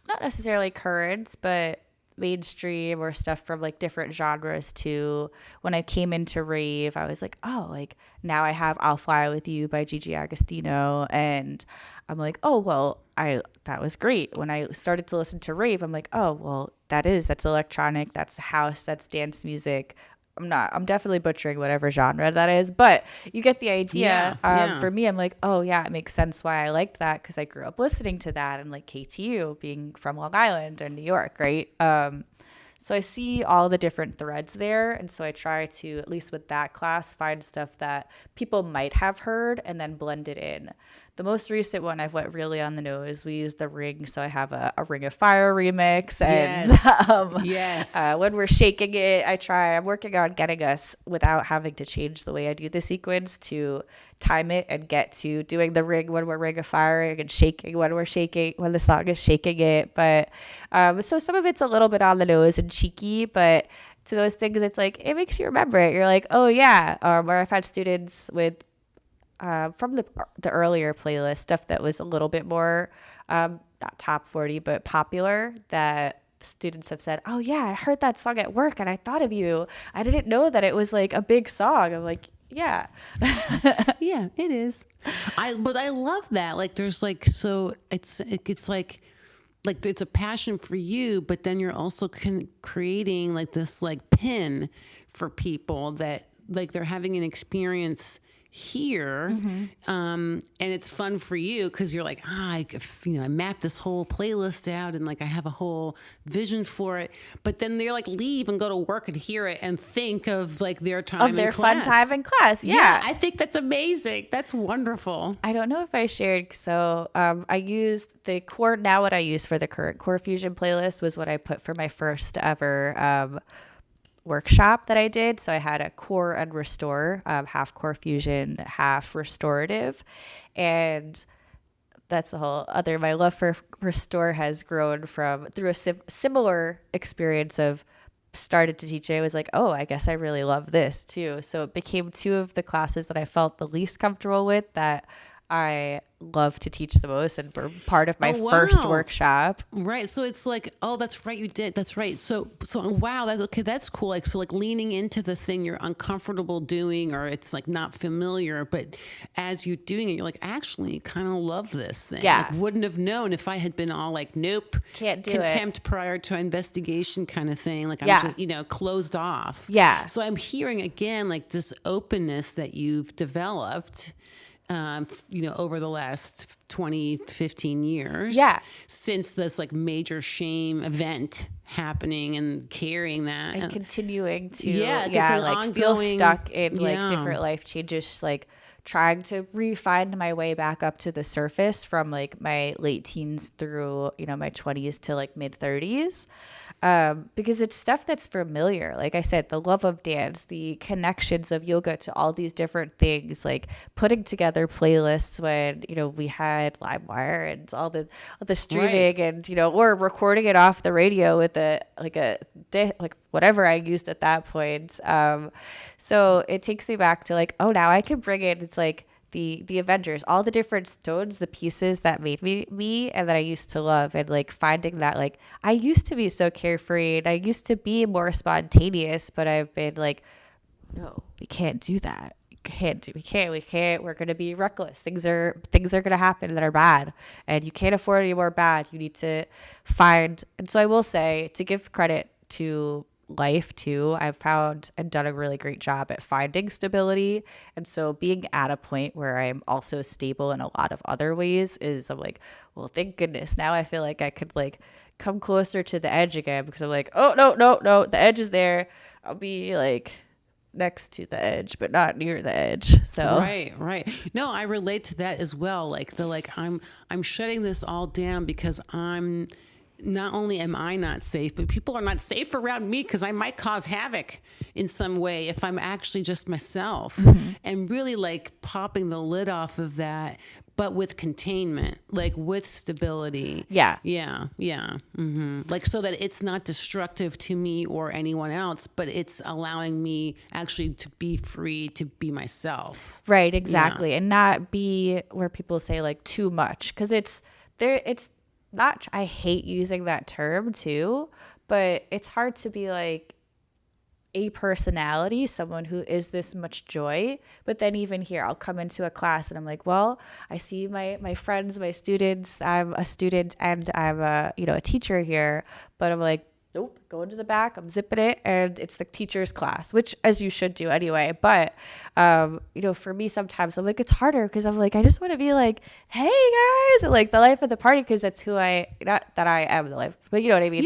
not necessarily current, but mainstream, or stuff from like different genres too. When I came into rave, I was like, oh, like now I have I'll Fly With You by Gigi Agostino, and I'm like, oh well, that was great. When I started to listen to rave, I'm like, oh well, that's electronic, that's house, that's dance music. I'm definitely butchering whatever genre that is, but you get the idea. For me, I'm like, oh yeah, it makes sense why I liked that, because I grew up listening to that, and like KTU, being from Long Island and New York, right? So I see all the different threads there, and so I try to, at least with that class, find stuff that people might have heard and then blend it in. The most recent one I've went really on the nose. We used the Ring, so I have a Ring of Fire remix, and when we're shaking it, I'm working on getting us, without having to change the way I do the sequence, to time it and get to doing the Ring when we're Ring of Firing and shaking when the song is shaking it. But so some of it's a little bit on the nose and cheeky, but to those things, it's like, it makes you remember it. You're like, oh yeah. Where I've had students with from the earlier playlist, stuff that was a little bit more not top 40 but popular, that students have said, oh yeah, I heard that song at work and I thought of you. I didn't know that it was like a big song. I'm like, yeah. Yeah, it is. But I love that. Like there's like, so it's like it's a passion for you, but then you're also creating like this like pin for people that like they're having an experience here. And it's fun for you because you're like, I mapped this whole playlist out and like I have a whole vision for it, but then they're like leave and go to work and hear it and think of like their time in class. Fun time in class. Yeah, I think that's amazing. That's wonderful. I don't know if I shared, so I used the core. Now what I use for the current core fusion playlist was what I put for my first ever workshop that I did. So I had a core and restore, half core fusion, half restorative. And that's a whole other, my love for restore has grown through a similar experience of started to teach it. I was like, oh, I guess I really love this too. So it became two of the classes that I felt the least comfortable with that I love to teach the most, and were part of my first workshop. Right. So it's like, oh, that's right. You did. That's right. So wow. That's cool. Like, so like leaning into the thing you're uncomfortable doing, or it's like not familiar, but as you're doing it, you're like, actually kind of love this thing. Yeah. Like, wouldn't have known if I had been all like, nope, can't do contempt it. Prior to investigation kind of thing. Like I'm just, closed off. Yeah. So I'm hearing again, like this openness that you've developed over the last 20, 15 years. Yeah. Since this like major shame event happening and carrying that. And continuing to, like feel stuck in like different life changes, like trying to refine my way back up to the surface from like my late teens through, my 20s to like mid 30s. Because it's stuff that's familiar. Like I said, the love of dance, the connections of yoga to all these different things, like putting together playlists when, we had LimeWire and all the streaming, and, or recording it off the radio with whatever I used at that point. So it takes me back to like, oh, now I can bring it. It's like the Avengers, all the different stones, the pieces that made me and that I used to love, and like finding that like I used to be so carefree and I used to be more spontaneous, but I've been like, no, we can't do that. We can't. We're gonna be reckless. Things are gonna happen that are bad, and you can't afford any more bad. You need to find. And so I will say, to give credit to life too, I've found and done a really great job at finding stability. And so being at a point where I'm also stable in a lot of other ways is, I'm like, well, thank goodness. Now I feel like I could like come closer to the edge again, because I'm like, oh, no, the edge is there. I'll be like next to the edge, but not near the edge. So Right. No, I relate to that as well. Like I'm shutting this all down because I'm not only am I not safe, but people are not safe around me because I might cause havoc in some way if I'm actually just myself. And really like popping the lid off of that, but with containment, like with stability. Yeah. Like so that it's not destructive to me or anyone else, but it's allowing me actually to be free to be myself. Right, exactly. And not be where people say like too much, because it's not, I hate using that term too, but it's hard to be like a personality, someone who is this much joy. But then even here, I'll come into a class and I'm like, well, I see my friends, my students, I'm a student and I'm a teacher here, but I'm like, nope, go into the back, I'm zipping it, and it's the teacher's class, which as you should do anyway. But for me sometimes I'm like, it's harder because I'm like, I just want to be like, hey guys, and like the life of the party, because that's who not that I am the life, but you know what I mean?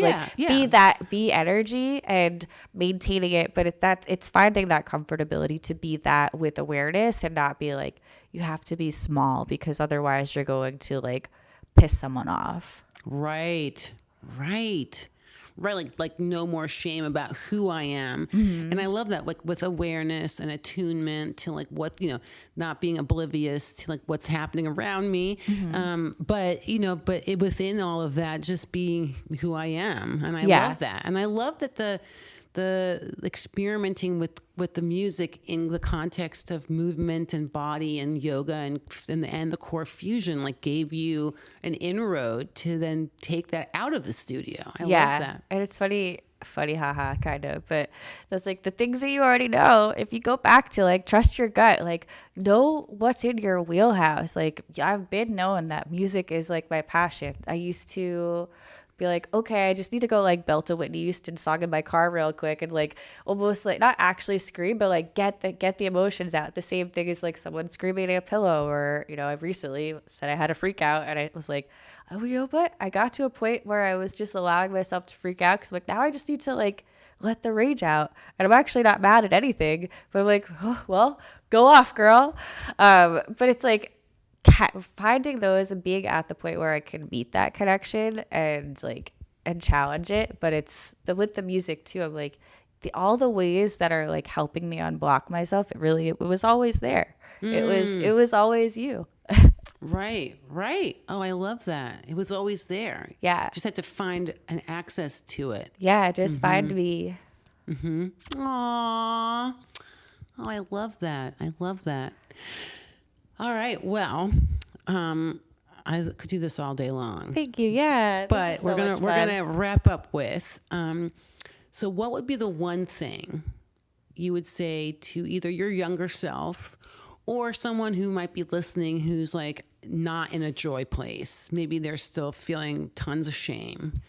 Be energy and maintaining it, but it's finding that comfortability to be that with awareness and not be like, you have to be small because otherwise you're going to like piss someone off. Right. Like no more shame about who I am. And I love that, like with awareness and attunement to like what, not being oblivious to like what's happening around me. But within all of that, just being who I am. And I love that. And I love that the experimenting with the music in the context of movement and body and yoga and the core fusion like gave you an inroad to then take that out of the studio. I love that. And it's funny, haha, kind of, but that's like the things that you already know. If you go back to like trust your gut, like know what's in your wheelhouse. Like I've been knowing that music is like my passion. I used to be like, okay, I just need to go like belt a Whitney Houston song in my car real quick and like almost like not actually scream, but like get the emotions out. The same thing as like someone screaming at a pillow, or I've recently said I had a freak out and I was like, oh, you know what? I got to a point where I was just allowing myself to freak out because like now I just need to like let the rage out, and I'm actually not mad at anything, but I'm like, oh, well, go off, girl. But it's like finding those and being at the point where I can meet that connection and challenge it. But it's with the music too, I'm like all the ways that are like helping me unblock myself, it was always there. It was always you. Right. Oh, I love that. It was always there. Yeah. Just had to find an access to it. Yeah, just find me. Aww. Oh, I love that. All right. Well, I could do this all day long. Thank you. Yeah. But we're gonna wrap up with. So, what would be the one thing you would say to either your younger self or someone who might be listening who's like not in a joy place? Maybe they're still feeling tons of shame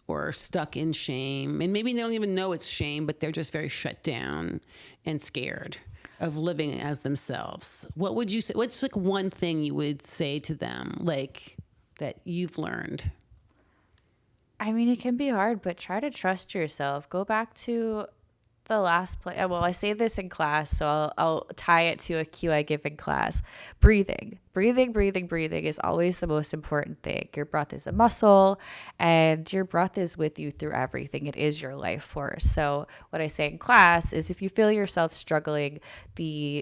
or stuck in shame, and maybe they don't even know it's shame, but they're just very shut down and scared of living as themselves. What would you say? What's like one thing you would say to them, like that you've learned? I mean, it can be hard, but try to trust yourself. Go back to the last place. Well, I say this in class, so I'll tie it to a cue I give in class. Breathing is always the most important thing. Your breath is a muscle, and your breath is with you through everything. It is your life force. So what I say in class is, if you feel yourself struggling,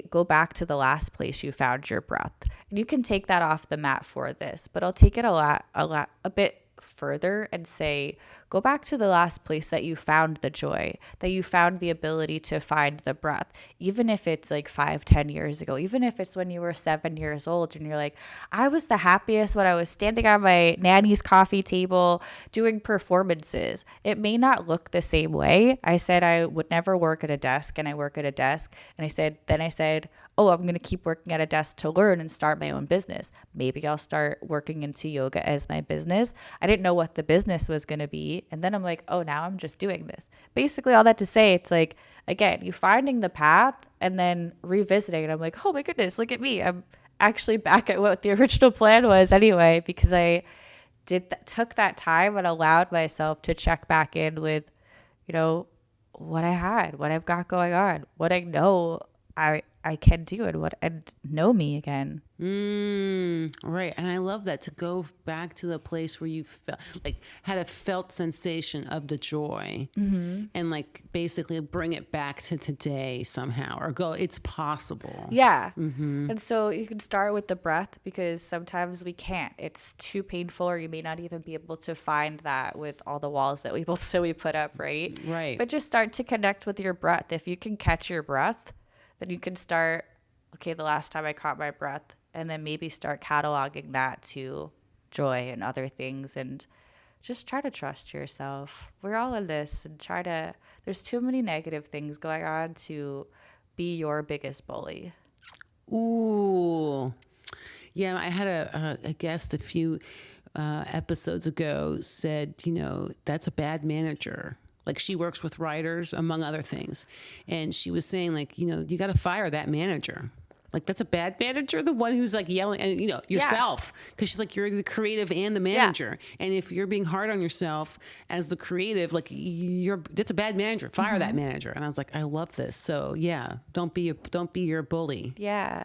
go back to the last place you found your breath. And you can take that off the mat for this, but I'll take it a bit further and say, go back to the last place that you found the joy, that you found the ability to find the breath, even if it's like 5-10 years ago, even if it's when you were 7 years old and you're like, I was the happiest when I was standing on my nanny's coffee table doing performances. It may not look the same way. I said I would never work at a desk, and I work at a desk, and I said, oh, I'm going to keep working at a desk to learn and start my own business. Maybe I'll start working into yoga as my business. I didn't know what the business was going to be. And then I'm like, oh, now I'm just doing this. Basically, all that to say, it's like, again, you finding the path and then revisiting it. I'm like, oh my goodness, look at me. I'm actually back at what the original plan was anyway, because I took that time and allowed myself to check back in with, what I had, what I've got going on, what I know I can do, and know me again. Right. And I love that, to go back to the place where you felt had a felt sensation of the joy, and basically bring it back to today somehow, or go, it's possible. Yeah. And so you can start with the breath, because sometimes we can't, it's too painful, or you may not even be able to find that with all the walls that we put up. Right. But just start to connect with your breath. If you can catch your breath, then you can start, okay, the last time I caught my breath, and then maybe start cataloging that to joy and other things, and just try to trust yourself. We're all in this, and there's too many negative things going on to be your biggest bully. Ooh. Yeah, I had a guest a few episodes ago said, that's a bad manager. She works with writers, among other things. And she was saying, you got to fire that manager. That's a bad manager, the one who's yelling, and yourself. Because she's you're the creative and the manager. Yeah. And if you're being hard on yourself as the creative, that's a bad manager. Fire that manager. And I was like, I love this. So yeah, don't be your bully. Yeah.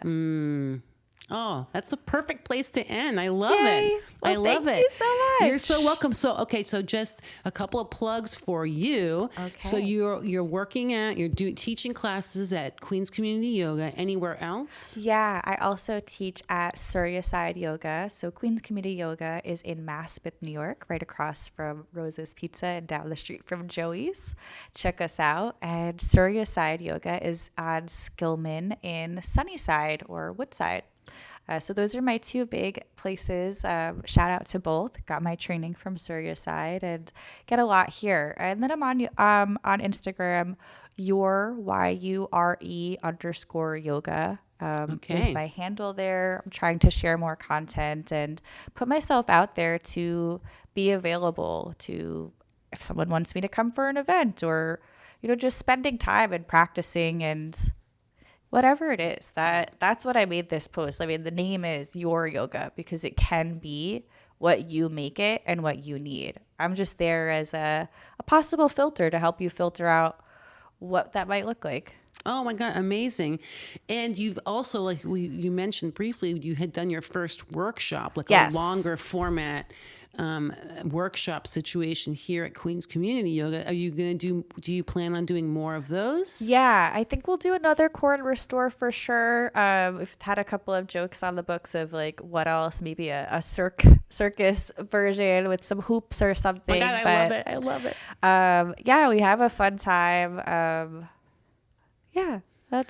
Oh, that's the perfect place to end. I love it. Well, I love it. Thank you so much. You're so welcome. So just a couple of plugs for you. Okay. So you're teaching classes at Queens Community Yoga. Anywhere else? Yeah, I also teach at Suryaside Yoga. So Queens Community Yoga is in Maspeth, New York, right across from Rose's Pizza and down the street from Joey's. Check us out. And Suryaside Yoga is on Skillman in Sunnyside or Woodside. So those are my two big places. Shout out to both. Got my training from Suryaside and get a lot here. And then I'm on Instagram, YURE_yoga. Is my handle there. I'm trying to share more content and put myself out there to be available to, if someone wants me to come for an event, or just spending time and practicing and whatever it is. That's what I made this post. I mean, the name is Your Yoga because it can be what you make it and what you need. I'm just there as a possible filter to help you filter out what that might look like. Oh my God, amazing. And you've also, you mentioned briefly, you had done your first workshop, yes. a longer format workshop situation here at Queens Community Yoga. Are you going to do you plan on doing more of those? Yeah, I think we'll do another core and restore for sure. We've had a couple of jokes on the books of what else, maybe a circus version with some hoops or something. Oh my God, I love it. Yeah, we have a fun time. Yeah. I'm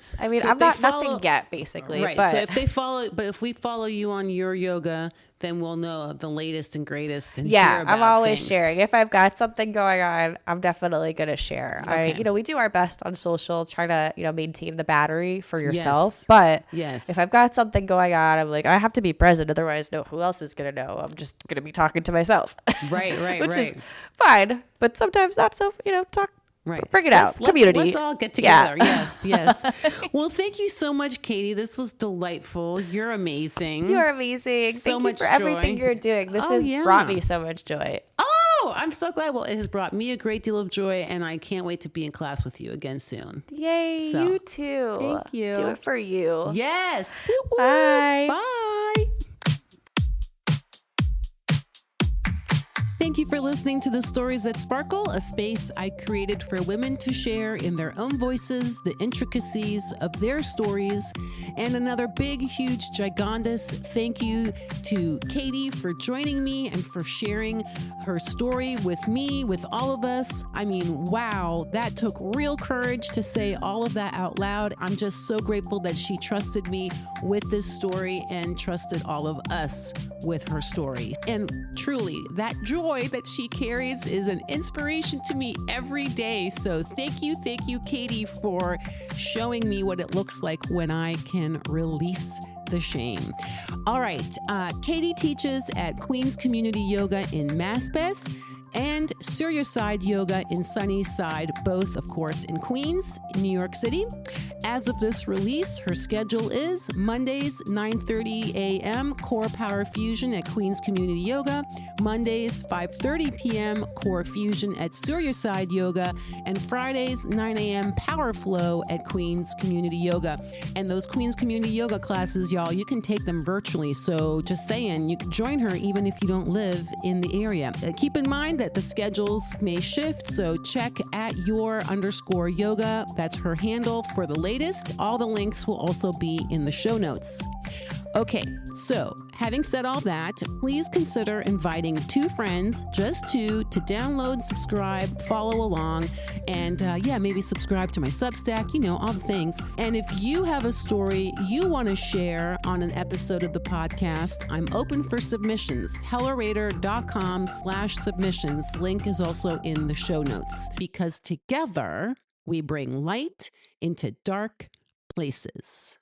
not nothing yet, basically. Right. But. So if we follow you on Your Yoga, then we'll know the latest and greatest and hear about I'm always things. sharing. If I've got something going on, I'm definitely going to share. Okay. We do our best on social, try to, maintain the battery for yourself. Yes. But yes. if I've got something going on, I'm I have to be present. Otherwise, who else is going to know? I'm just going to be talking to myself. Right. Which is fine. But sometimes not so, talk. Right. Bring it out. Community. Let's all get together. Yeah. Yes. Well, thank you so much, Kayti. This was delightful. You're amazing. You're amazing. So thank much you for everything you're doing. This has brought me so much joy. Oh, I'm so glad. Well, it has brought me a great deal of joy, and I can't wait to be in class with you again soon. Yay, you too. Thank you. Do it for you. Yes. Bye. Bye. Thank you for listening to The Stories That Sparkle, a space I created for women to share in their own voices the intricacies of their stories. And another big, huge, gigandous thank you to Kayti for joining me and for sharing her story with me, with all of us. I mean, wow, that took real courage to say all of that out loud. I'm just so grateful that she trusted me with this story and trusted all of us with her story. And truly, that joy joy that she carries is an inspiration to me every day. So thank you, Kayti, for showing me what it looks like when I can release the shame. All right. Kayti teaches at Queens Community Yoga in Maspeth and Suryarside Yoga in Sunnyside, both, of course, in Queens, New York City. As of this release, her schedule is Mondays, 9:30 a.m., Core Power Fusion at Queens Community Yoga, Mondays, 5:30 p.m., Core Fusion at Suryarside Yoga, and Fridays, 9 a.m., Power Flow at Queens Community Yoga. And those Queens Community Yoga classes, y'all, you can take them virtually. So just saying, you can join her even if you don't live in the area. Keep in mind that the schedules may shift, so check at @your_yoga. That's her handle for the latest. All the links will also be in the show notes. Okay, so having said all that, please consider inviting 2 friends, just 2, to download, subscribe, follow along, and maybe subscribe to my Substack, all the things. And if you have a story you want to share on an episode of the podcast, I'm open for submissions. hellarator.com/submissions. Link is also in the show notes, because together we bring light into dark places.